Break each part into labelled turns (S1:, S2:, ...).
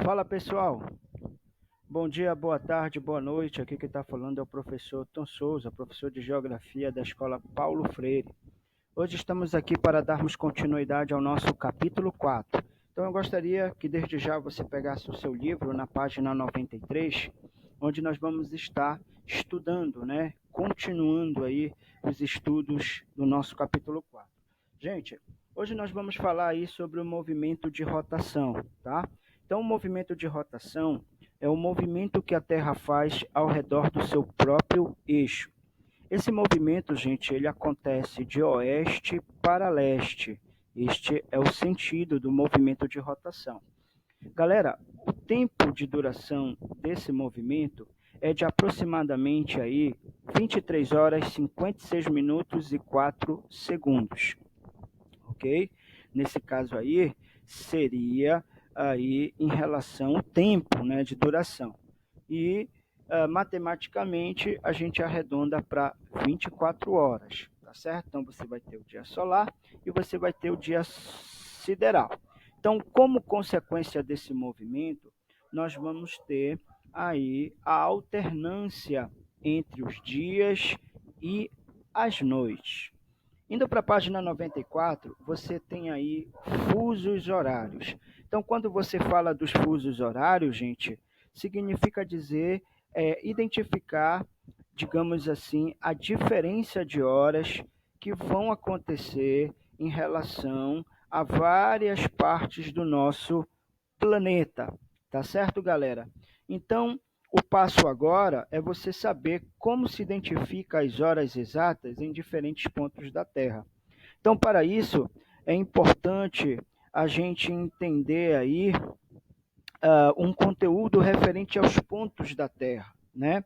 S1: Fala pessoal, bom dia, boa tarde, boa noite. Aqui quem está falando é o professor Tom Souza, professor de Geografia da Escola Paulo Freire. Hoje estamos aqui para darmos continuidade ao nosso capítulo 4. Então eu gostaria que desde já você pegasse o seu livro na página 93, onde nós vamos estar estudando, continuando aí os estudos do nosso capítulo 4. Gente, hoje nós vamos falar aí sobre o movimento de rotação, tá? Então, o movimento de rotação é o movimento que a Terra faz ao redor do seu próprio eixo. Esse movimento, gente, ele acontece de oeste para leste. Este é o sentido do movimento de rotação. Galera, o tempo de duração desse movimento é de aproximadamente aí 23 horas, 56 minutos e 4 segundos, ok? Nesse caso aí, seria aí em relação ao tempo, né, de duração. E matematicamente a gente arredonda para 24 horas, tá certo? Então você vai ter o dia solar e você vai ter o dia sideral. Então, como consequência desse movimento, nós vamos ter aí a alternância entre os dias e as noites. Indo para a página 94, você tem aí fusos horários. Então, quando você fala dos fusos horários, gente, significa dizer, identificar, digamos assim, a diferença de horas que vão acontecer em relação a várias partes do nosso planeta. Tá certo, galera? Então, o passo agora é você saber como se identifica as horas exatas em diferentes pontos da Terra. Então, para isso, é importante a gente entender aí um conteúdo referente aos pontos da Terra, né?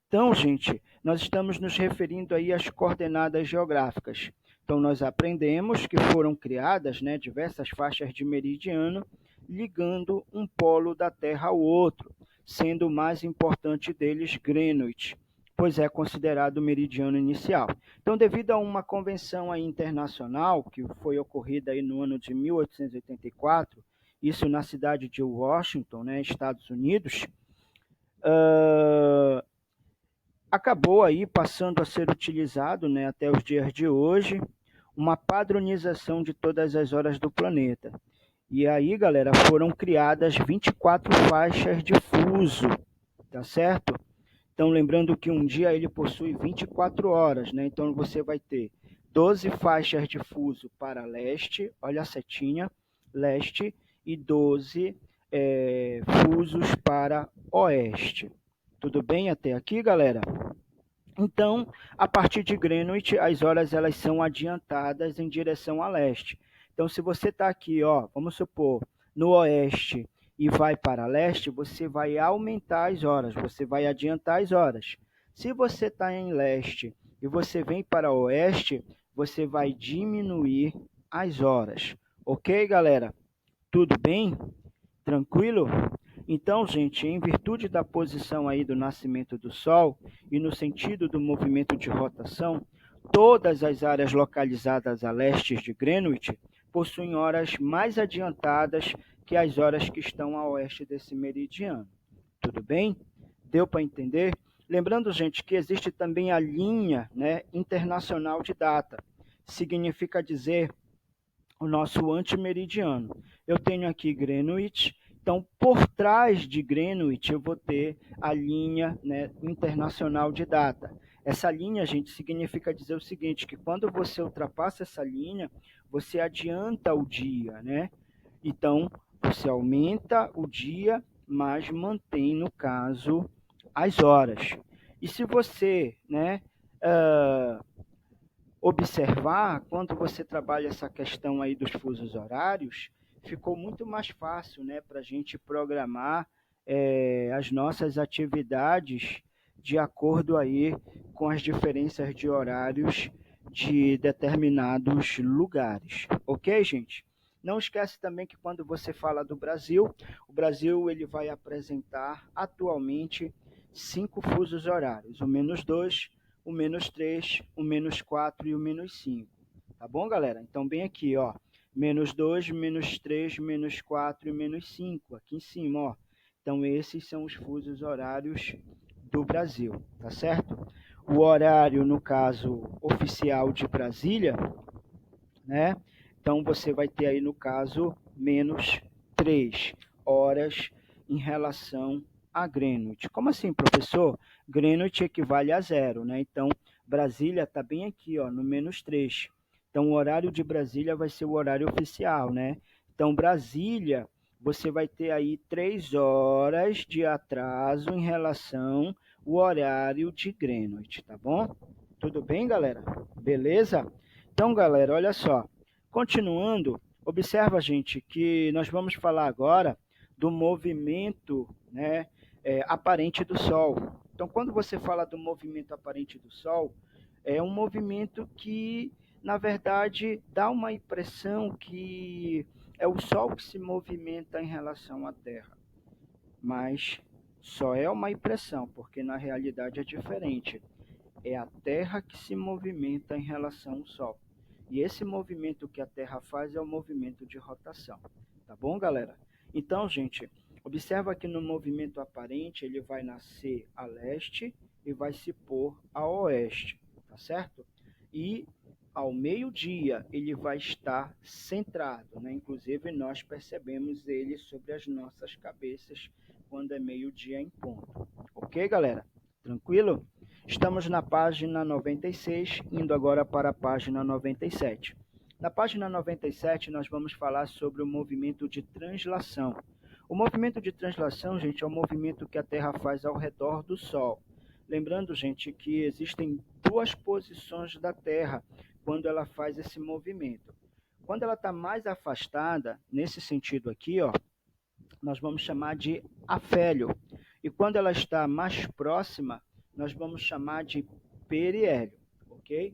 S1: Então, gente, nós estamos nos referindo aí às coordenadas geográficas. Então, nós aprendemos que foram criadas, né, diversas faixas de meridiano ligando um polo da Terra ao outro, sendo o mais importante deles Greenwich, pois é considerado o meridiano inicial. Então, devido a uma convenção aí internacional que foi ocorrida aí no ano de 1884, isso na cidade de Washington, né, Estados Unidos, uh, acabou aí passando a ser utilizado, né, até os dias de hoje, uma padronização de todas as horas do planeta. E aí, galera, foram criadas 24 faixas de fuso, tá certo? Então, lembrando que um dia ele possui 24 horas, né? Então, você vai ter 12 faixas de fuso para leste, olha a setinha, leste, e 12 fusos para oeste. Tudo bem até aqui, galera? Então, a partir de Greenwich, as horas elas são adiantadas em direção a leste. Então, se você está aqui, ó, vamos supor, no oeste e vai para leste, você vai aumentar as horas, você vai adiantar as horas. Se você está em leste e você vem para oeste, você vai diminuir as horas. Ok, galera? Tudo bem? Tranquilo? Então, gente, em virtude da posição aí do nascimento do Sol e no sentido do movimento de rotação, todas as áreas localizadas a leste de Greenwich possuem horas mais adiantadas que as horas que estão a oeste desse meridiano. Tudo bem? Deu para entender? Lembrando, gente, que existe também a linha, né, internacional de data. Significa dizer o nosso antimeridiano. Eu tenho aqui Greenwich, então por trás de Greenwich eu vou ter a linha, né, internacional de data. Essa linha, gente, significa dizer o seguinte, que quando você ultrapassa essa linha, você adianta o dia, né? Então, você aumenta o dia, mas mantém, no caso, as horas. E se você, né, observar, quando você trabalha essa questão aí dos fusos horários, ficou muito mais fácil, né, para a gente programar as nossas atividades de acordo aí com as diferenças de horários de determinados lugares. Ok, gente? Não esquece também que quando você fala do Brasil, o Brasil ele vai apresentar atualmente 5 fusos horários, o -2, o -3, o -4 e o -5. Tá bom, galera? Então, bem aqui, ó. -2, -3, -4 e -5, aqui em cima, ó. Então, esses são os fusos horários do Brasil, tá certo? O horário, no caso, oficial de Brasília, né? Então, você vai ter aí, no caso, -3 horas em relação a Greenwich. Como assim, professor? Greenwich equivale a 0, né? Então, Brasília está bem aqui, ó, no -3. Então, o horário de Brasília vai ser o horário oficial, né? Então, Brasília, você vai ter aí 3 horas de atraso em relação ao horário de Greenwich, tá bom? Tudo bem, galera? Beleza? Então, galera, olha só. Continuando, observa, gente, que nós vamos falar agora do movimento, né, aparente do Sol. Então, quando você fala do movimento aparente do Sol, é um movimento que, na verdade, dá uma impressão que é o Sol que se movimenta em relação à Terra. Mas só é uma impressão, porque na realidade é diferente. É a Terra que se movimenta em relação ao Sol. E esse movimento que a Terra faz é o movimento de rotação. Tá bom, galera? Então, gente, observa que no movimento aparente ele vai nascer a leste e vai se pôr a oeste, tá certo? E ao meio-dia ele vai estar centrado, né? Inclusive nós percebemos ele sobre as nossas cabeças quando é meio-dia em ponto. Ok, galera? Tranquilo? Estamos na página 96, indo agora para a página 97. Na página 97, nós vamos falar sobre o movimento de translação. O movimento de translação, gente, é o movimento que a Terra faz ao redor do Sol. Lembrando, gente, que existem duas posições da Terra quando ela faz esse movimento. Quando ela está mais afastada, nesse sentido aqui, ó, nós vamos chamar de afélio. E quando ela está mais próxima, nós vamos chamar de periélio, ok?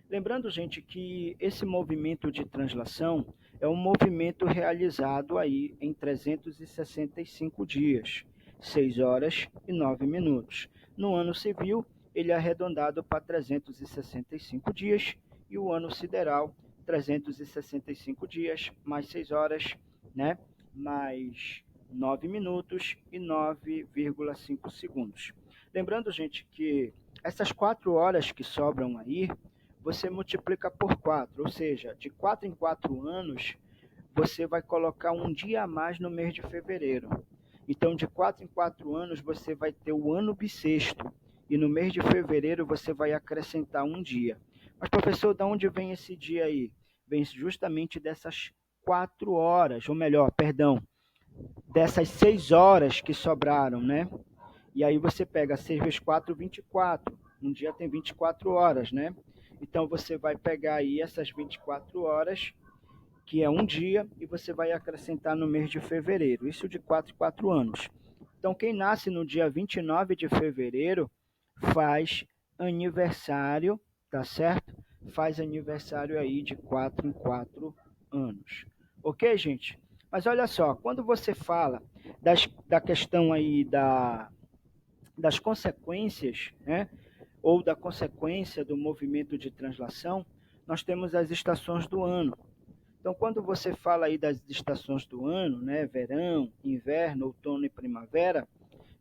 S1: Lembrando, gente, que esse movimento de translação é um movimento realizado aí em 365 dias, 6 horas e 9 minutos. No ano civil, ele é arredondado para 365 dias e o ano sideral, 365 dias mais 6 horas, né? Mais 9 minutos e 9,5 segundos. Lembrando, gente, que essas 4 horas que sobram aí, você multiplica por 4, ou seja, de 4 em 4 anos, você vai colocar um dia a mais no mês de fevereiro. Então, de 4 em 4 anos, você vai ter o ano bissexto, e no mês de fevereiro você vai acrescentar um dia. Mas, professor, de onde vem esse dia aí? Vem justamente dessas 4 horas, ou melhor, perdão, dessas 6 horas que sobraram, né? E aí você pega 6 vezes 4, 24. Um dia tem 24 horas, né? Então você vai pegar aí essas 24 horas, que é um dia, e você vai acrescentar no mês de fevereiro. Isso de 4 em 4 anos. Então quem nasce no dia 29 de fevereiro faz aniversário, tá certo? Faz aniversário aí de 4 em 4 anos. Ok, gente? Mas olha só, quando você fala da questão aí das consequências, né, ou da consequência do movimento de translação, nós temos as estações do ano. Então, quando você fala aí das estações do ano, né, verão, inverno, outono e primavera,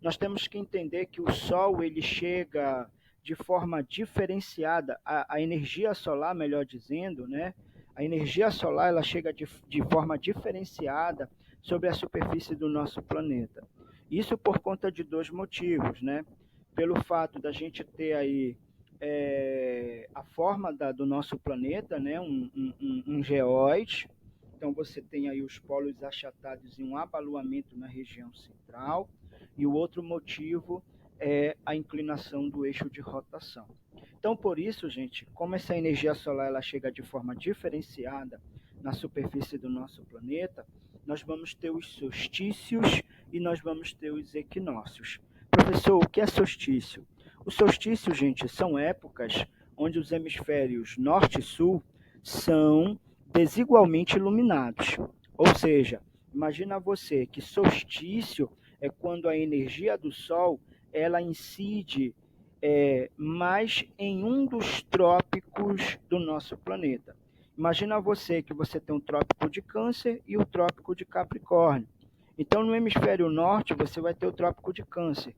S1: nós temos que entender que o Sol ele chega de forma diferenciada, a energia solar, melhor dizendo, né, a energia solar ela chega de forma diferenciada sobre a superfície do nosso planeta. Isso por conta de dois motivos, né? Pelo fato da gente ter aí a forma do nosso planeta, né? Um geóide. Então você tem aí os polos achatados e um abaloamento na região central. E o outro motivo é a inclinação do eixo de rotação. Então, por isso, gente, como essa energia solar ela chega de forma diferenciada na superfície do nosso planeta, nós vamos ter os solstícios e nós vamos ter os equinócios. Professor, o que é solstício? O solstício, gente, são épocas onde os hemisférios norte e sul são desigualmente iluminados. Ou seja, imagina você que solstício é quando a energia do Sol ela incide mais em um dos trópicos do nosso planeta. Imagina você que você tem um trópico de Câncer e o trópico de Capricórnio. Então, no hemisfério norte, você vai ter o trópico de Câncer.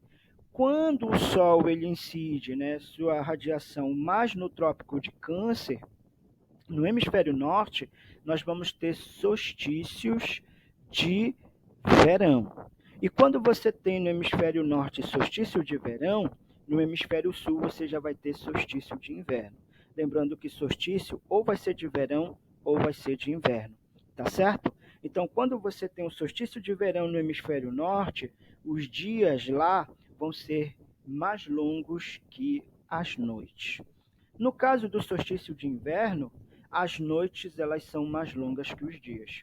S1: Quando o Sol ele incide, né, sua radiação mais no trópico de Câncer, no hemisfério norte, nós vamos ter solstícios de verão. E quando você tem no hemisfério norte solstício de verão, no hemisfério sul você já vai ter solstício de inverno. Lembrando que solstício ou vai ser de verão ou vai ser de inverno, tá certo? Então, quando você tem o solstício de verão no hemisfério norte, os dias lá vão ser mais longos que as noites. No caso do solstício de inverno, as noites elas são mais longas que os dias.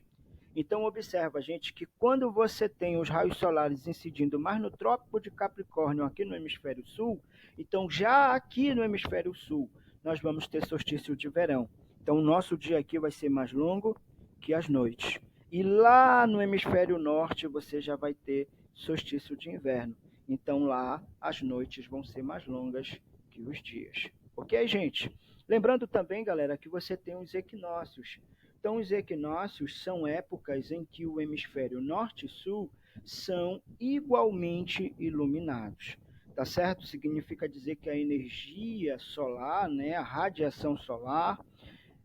S1: Então observa, gente, que quando você tem os raios solares incidindo mais no trópico de Capricórnio aqui no hemisfério sul, então já aqui no hemisfério sul nós vamos ter solstício de verão. Então o nosso dia aqui vai ser mais longo que as noites. E lá no hemisfério norte você já vai ter solstício de inverno. Então lá as noites vão ser mais longas que os dias. Ok, gente? Lembrando também, galera, que você tem os equinócios. Então, os equinócios são épocas em que o hemisfério norte e sul são igualmente iluminados. Tá certo? Significa dizer que a energia solar, né, a radiação solar,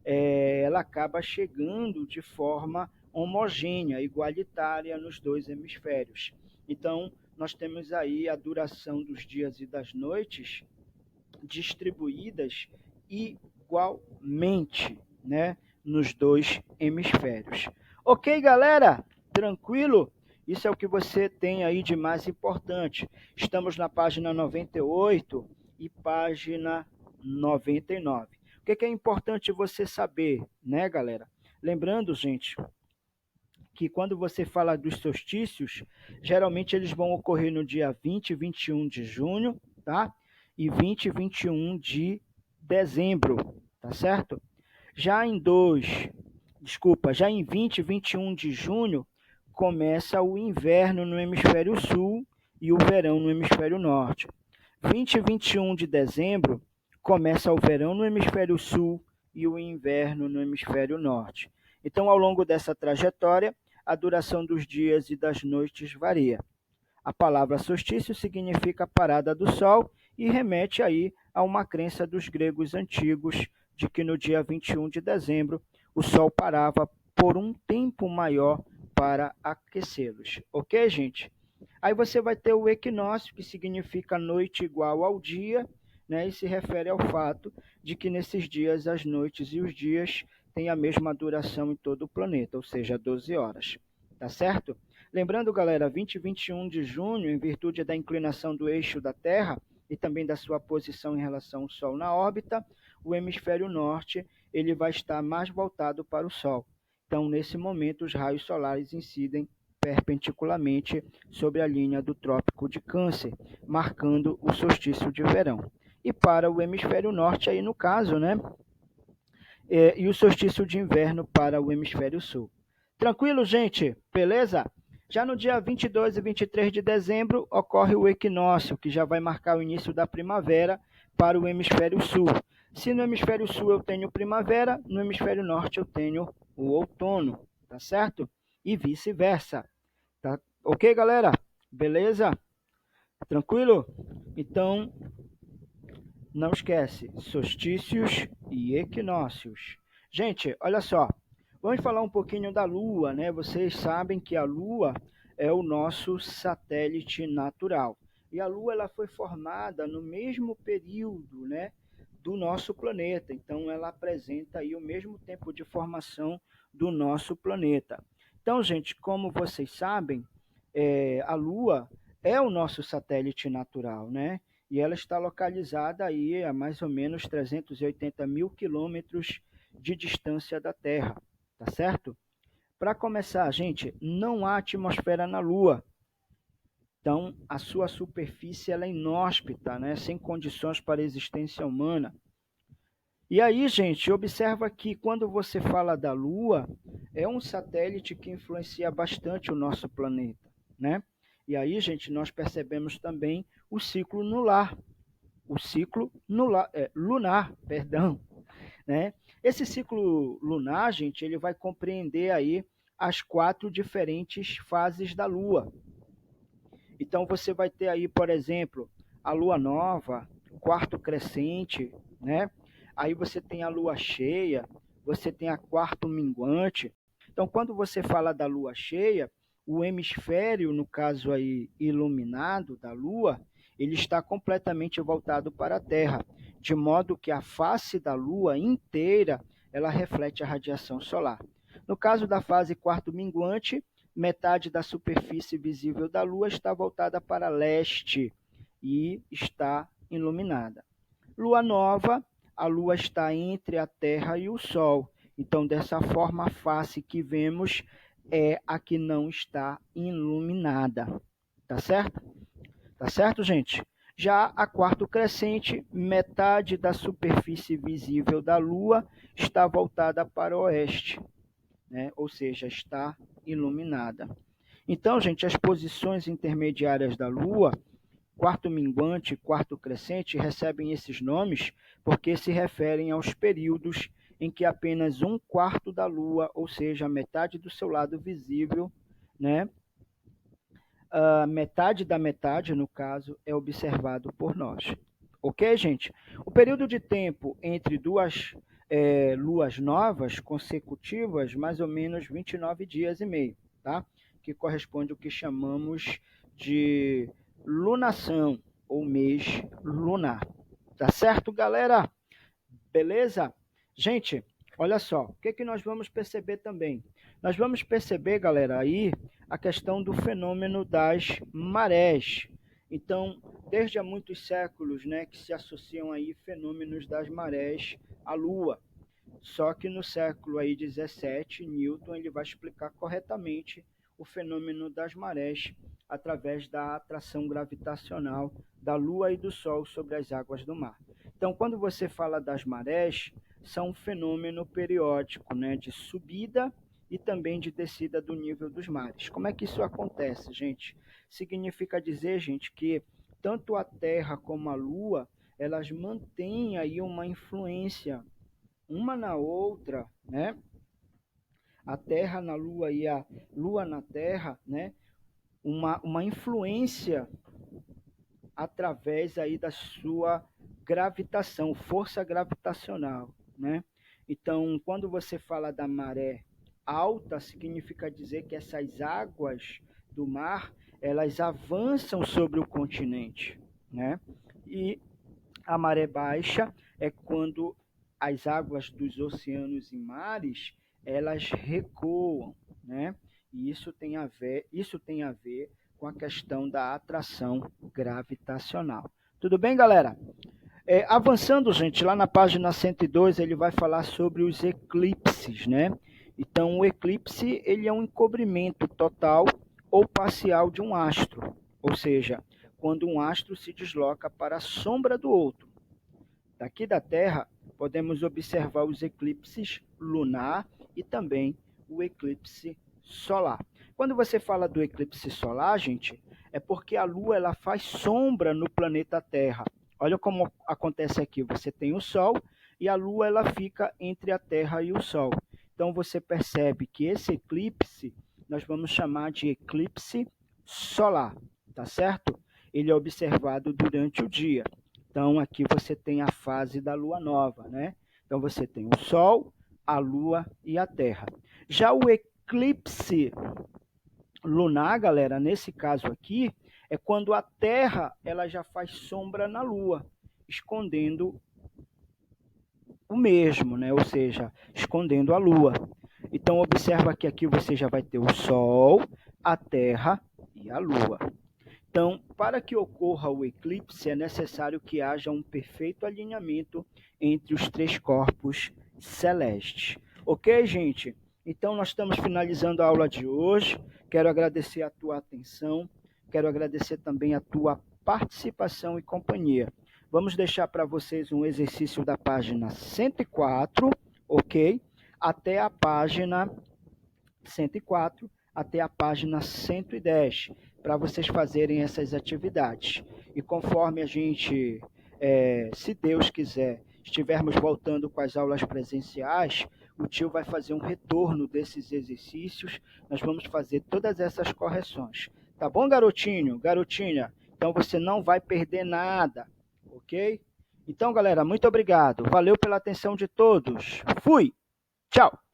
S1: ela acaba chegando de forma homogênea, igualitária nos dois hemisférios. Então, nós temos aí a duração dos dias e das noites distribuídas igualmente, né, nos dois hemisférios. Ok, galera? Tranquilo? Isso é o que você tem aí de mais importante. Estamos na página 98 e página 99. O que é importante você saber, né, galera? Lembrando, gente, que quando você fala dos solstícios, geralmente eles vão ocorrer no dia 20 e 21 de junho, tá? E 20 e 21 de dezembro, tá certo? Já em 20 e 21 de junho, começa o inverno no hemisfério sul e o verão no hemisfério norte. 20 e 21 de dezembro, começa o verão no hemisfério sul e o inverno no hemisfério norte. Então, ao longo dessa trajetória, a duração dos dias e das noites varia. A palavra solstício significa parada do sol e remete aí a uma crença dos gregos antigos de que no dia 21 de dezembro o sol parava por um tempo maior para aquecê-los. Ok, gente? Aí você vai ter o equinócio, que significa noite igual ao dia, né? E se refere ao fato de que nesses dias as noites e os dias têm a mesma duração em todo o planeta, ou seja, 12 horas. Tá certo? Lembrando, galera, 20 e 21 de junho, em virtude da inclinação do eixo da Terra e também da sua posição em relação ao Sol na órbita, o hemisfério norte ele vai estar mais voltado para o Sol. Então, nesse momento, os raios solares incidem perpendicularmente sobre a linha do Trópico de Câncer, marcando o solstício de verão. E para o hemisfério norte, aí no caso, né? E o solstício de inverno para o hemisfério sul. Tranquilo, gente? Beleza? Já no dia 22 e 23 de dezembro ocorre o equinócio, que já vai marcar o início da primavera para o hemisfério sul. Se no hemisfério sul eu tenho primavera, no hemisfério norte eu tenho o outono, tá certo? E vice-versa. Tá? Ok, galera? Beleza? Tranquilo? Então, não esquece, solstícios e equinócios. Gente, olha só, vamos falar um pouquinho da Lua, né? Vocês sabem que a Lua é o nosso satélite natural. E a Lua ela foi formada no mesmo período, né, do nosso planeta. Então ela apresenta aí o mesmo tempo de formação do nosso planeta. Então, gente, como vocês sabem, a Lua é o nosso satélite natural, né? E ela está localizada aí a mais ou menos 380 mil quilômetros de distância da Terra, tá certo? Para começar, gente, não há atmosfera na Lua. Então, a sua superfície ela é inóspita, né? Sem condições para a existência humana. E aí, gente, observa que quando você fala da Lua, é um satélite que influencia bastante o nosso planeta, né? E aí, gente, nós percebemos também o ciclo lunar, lunar, perdão. né? Esse ciclo lunar, gente, ele vai compreender aí as 4 diferentes fases da Lua. Então você vai ter aí, por exemplo, a lua nova, quarto crescente, né? Aí você tem a lua cheia, você tem a quarto minguante. Então, quando você fala da lua cheia, o hemisfério, no caso aí iluminado da lua, ele está completamente voltado para a Terra, de modo que a face da lua inteira, ela reflete a radiação solar. No caso da fase quarto minguante, metade da superfície visível da Lua está voltada para leste e está iluminada. Lua nova, a Lua está entre a Terra e o Sol. Então, dessa forma, a face que vemos é a que não está iluminada. Tá certo? Tá certo, gente? Já a quarto crescente, metade da superfície visível da Lua está voltada para o oeste, né? Ou seja, está iluminada. Então, gente, as posições intermediárias da Lua, quarto minguante e quarto crescente, recebem esses nomes porque se referem aos períodos em que apenas um quarto da Lua, ou seja, metade do seu lado visível, né? A metade da metade, no caso, é observado por nós. Ok, gente? O período de tempo entre duas luas novas consecutivas, mais ou menos 29 dias e meio, tá? Que corresponde ao que chamamos de lunação ou mês lunar. Tá certo, galera? Beleza? Gente, olha só, o que que nós vamos perceber também? Nós vamos perceber, galera, aí a questão do fenômeno das marés. Então, desde há muitos séculos, né, que se associam aí fenômenos das marés à Lua. Só que no século aí 17, Newton ele vai explicar corretamente o fenômeno das marés através da atração gravitacional da Lua e do Sol sobre as águas do mar. Então, quando você fala das marés, são um fenômeno periódico, né, de subida e também de descida do nível dos mares. Como é que isso acontece, gente? Significa dizer, gente, que tanto a Terra como a Lua, elas mantêm aí uma influência uma na outra, né? A Terra na Lua e a Lua na Terra, né? Uma influência através aí da sua gravitação, força gravitacional, né? Então, quando você fala da maré alta, significa dizer que essas águas do mar, elas avançam sobre o continente, né? E a maré baixa é quando as águas dos oceanos e mares, elas recuam, né? E isso tem a ver com a questão da atração gravitacional. Tudo bem, galera? Avançando, gente, lá na página 102, ele vai falar sobre os eclipses, né? Então, o eclipse, ele é um encobrimento total ou parcial de um astro, ou seja, quando um astro se desloca para a sombra do outro. Daqui da Terra, podemos observar os eclipses lunar e também o eclipse solar. Quando você fala do eclipse solar, gente, é porque a Lua ela faz sombra no planeta Terra. Olha como acontece aqui, você tem o Sol e a Lua ela fica entre a Terra e o Sol. Então você percebe que esse eclipse nós vamos chamar de eclipse solar, tá certo? Ele é observado durante o dia. Então aqui você tem a fase da lua nova, né? Então você tem o Sol, a Lua e a Terra. Já o eclipse lunar, galera, nesse caso aqui, é quando a Terra ela já faz sombra na Lua, escondendo o mesmo, né? Ou seja, escondendo a Lua. Então observa que aqui você já vai ter o Sol, a Terra e a Lua. Então, para que ocorra o eclipse, é necessário que haja um perfeito alinhamento entre os três corpos celestes. Ok, gente? Então, nós estamos finalizando a aula de hoje. Quero agradecer a tua atenção, quero agradecer também a tua participação e companhia. Vamos deixar para vocês um exercício da página 104, ok? Até a página 104 até a página 110, para vocês fazerem essas atividades. E conforme a gente, se Deus quiser, estivermos voltando com as aulas presenciais, o tio vai fazer um retorno desses exercícios, nós vamos fazer todas essas correções. Tá bom, garotinho, garotinha? Então você não vai perder nada, ok? Então, galera, muito obrigado. Valeu pela atenção de todos. Fui! Tchau!